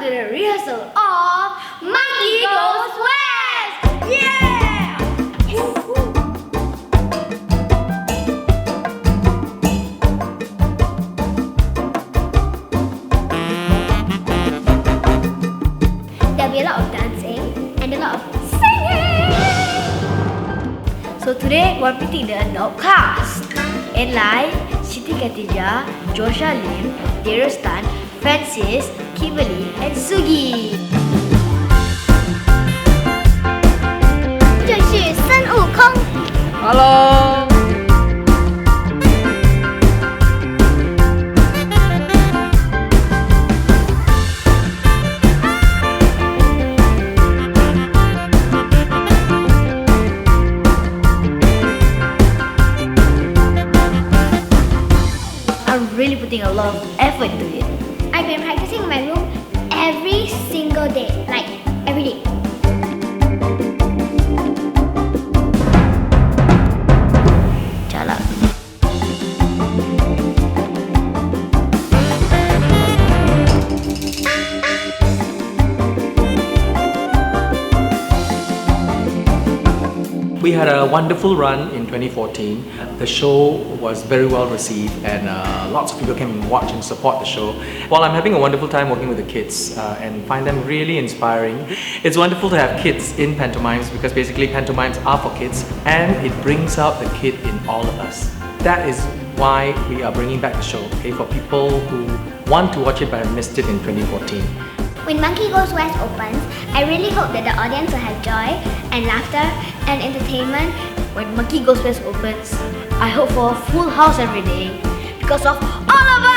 to the rehearsal of Monkey Goes West! Yeah! There'll be a lot of dancing and a lot of singing! So today we're meeting the adult cast. Eli, Siti Khatijah, Joshua Lim, Darius Tan, Francis, Kimberly, and Sugi. 这是孙悟空。Hello. I'm really putting a lot of effort into it. I've been practicing in my room every single day, like every day. Chala. We had a wonderful run in 2014. The show was very well received and lots of people came and watch and support the show. While I'm having a wonderful time working with the kids and find them really inspiring, it's wonderful to have kids in pantomimes because basically pantomimes are for kids and it brings out the kid in all of us. That is why we are bringing back the show, okay, for people who want to watch it but have missed it in 2014. When Monkey Goes West opens, I really hope that the audience will have joy and laughter and entertainment. When Monkey Goes West opens, I hope for a full house every day because of all of us!